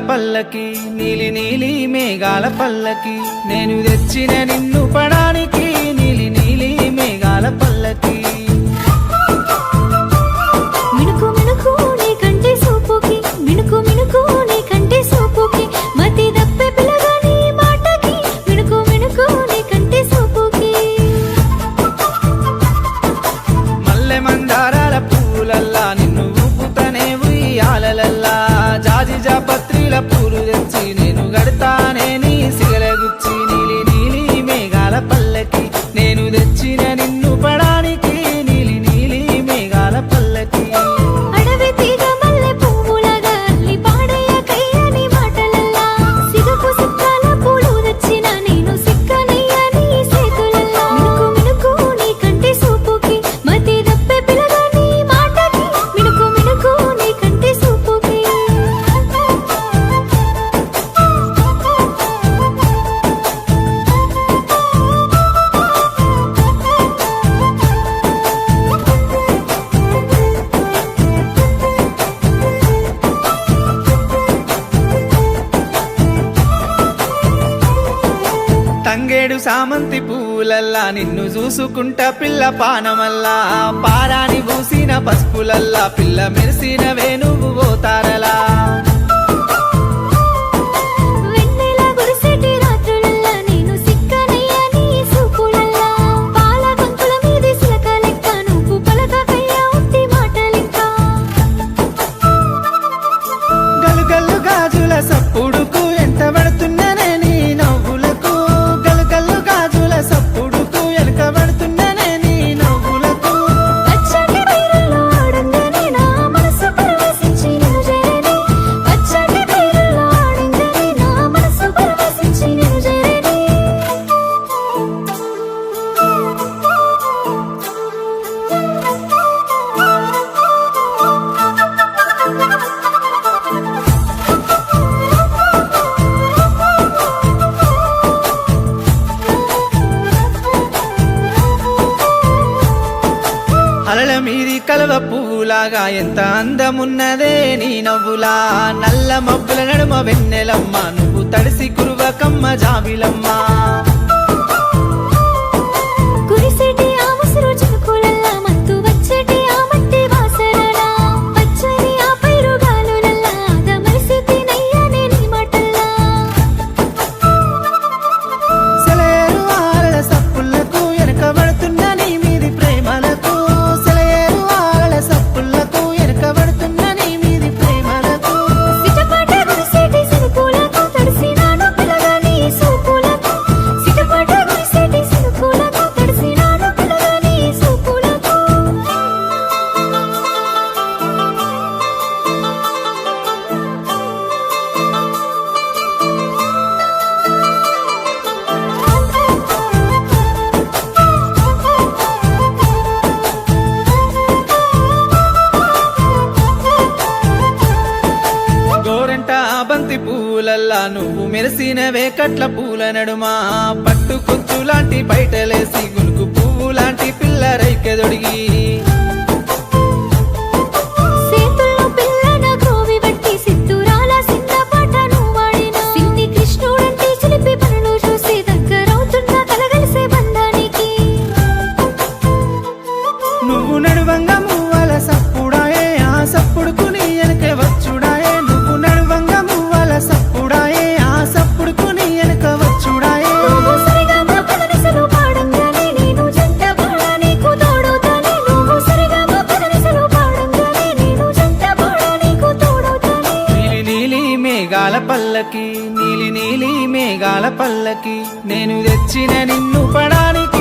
పల్లకి నీలి నీలి మేఘాల పల్లకి నేను తెచ్చిన నిన్ను పడానికి నీలి నీలి మేఘాల పల్లకి మినుకు మినుకు నీ కంటి సూపుకి మినుకు మినుకు నీ కంటి సూపుకి మతి దప్పే పిల్లగా నీ మాటకి మినుకు మినుకు నీ కంటి సూపుకి మల్లె మందారాల పూలల్లా నిన్ను ఊపుతనే ఉయ్యాలల్లా జాజి జాపత్రిల పూలు తెచ్చి నేను గడతానే నీ సిగలగుచ్చి నీలి నీలి మేఘాల పల్లకి నేను తెచ్చిన నిన్ను పడానికి నీలి నీలి మేఘాల పల్లకి అడవి తీగ మల్లె పువ్వులాగా అల్లి పాడయ్యకయ్యని మాటలల్లా సిగకు సిక్కాల పూలు తెచ్చిన నేను సిక్కనయ్యని సేతులల్లా మినుకు మినుకు నీ కంటి సూపుకి మతి దప్పే పిల్లగా నీ మాటకి మినుకు మినుకు నీ కంటి సూపుకి తంగేడు సామంతి పూలల్లా నిన్ను చూసుకుంటా పిల్ల పానమల్లా పారాని పూసిన పసుపులల్లా పిల్ల మెరిసిన వేణువు పోతారలా వెన్నెల గురిసెటి రాత్రులల్లా నేను సిక్కనయ్యని సూపులల్లా పాల గొంతుల మీది సిలక లెక్క నువ్వు పలకకయ్య ఉత్తి మాటలింకా గలుగల్లు గాజుల సప్పుడుకు ఎంత పడుతున్ననే నీ నవ్వులకు గలుగల్లు గాజుల సప్పుడుకు వెనక పడుతున్ననే నీ నవ్వులకు పచ్చటి బీరుల్లో ఆడంగానే నా మనసు పరవశించి నిన్ను చేరేనే పచ్చటి బీరుల్లో ఆడంగానే నా మనసు పరవశించి నిన్ను చేరేనే అలల మీది కలవ పువ్వులాగా ఎంత అందమున్నదే నీ నవ్వులా నల్ల మబ్బుల నడుమ వెన్నెలమ్మ నువ్వు తడిసి కురువకమ్మ జాబిలమ్మ కురిసేటి ఆ ముసురు చినుకులల్లా మత్తు వచ్చేటి ఆ మట్టి వాసనలా పచ్చని ఆ పైరు గాలులల్లా ఆదమరిసితి నయ్యనే నీ మాటల్లా సెలయేరు ఆరల సప్పులకు వెనకబడుతున్న నీ మీది ప్రేమలకు సెలయేరు ఆరల సప్పులకు వెనకబడుతున్న నీ మీది ప్రేమలకు సిటపాట గురిసేటి సినుకులకు తడిసినాను పిల్లగా నీ సూపులకు సిటపాట గురిసేటి సినుకులకు తడిసినాను పిల్లగా నీ సూపులకు గోరంట బంతి పూలల్లా నువ్వు మెరిసిన వేకట్ల పూల నడుమా పట్టు కొత్తు లాంటి బయటలేసి గునుకు పువ్వు లాంటి పిల్ల రైకెదొడిగి సేతుల్లో పిల్లన గ్రోవి బట్టి సిద్ధురాల సిన్న పాటను వాడిన సిన్ని కృష్ణుడంటే చిలిపి పనులు చూసి దగ్గరవుతున్న కలగలిసే బంధానికి నువ్వు నడువంగా మువ్వల సప్పుడాయే ఆ సప్పుడుకు నీ వెనక వచ్చుడాయే నువ్వు నడువంగా మువ్వల సప్పుడాయే ఆ సప్పుడుకు నీ వెనక వచ్చుడాయే నువ్వు సరిగా మా పదనిసలు పాడంగానే నేను జంట పాడా నీకు తోడవుతానే నువ్వు సరిగా మా పదనిసలు పాడంగానే నేను జంట పాడా నీకు తోడవుతానే నీలి నీలి మేఘాల పల్లకి నీలి నీలి మేఘాల పల్లకి నేను తెచ్చిన నిన్ను పడానికి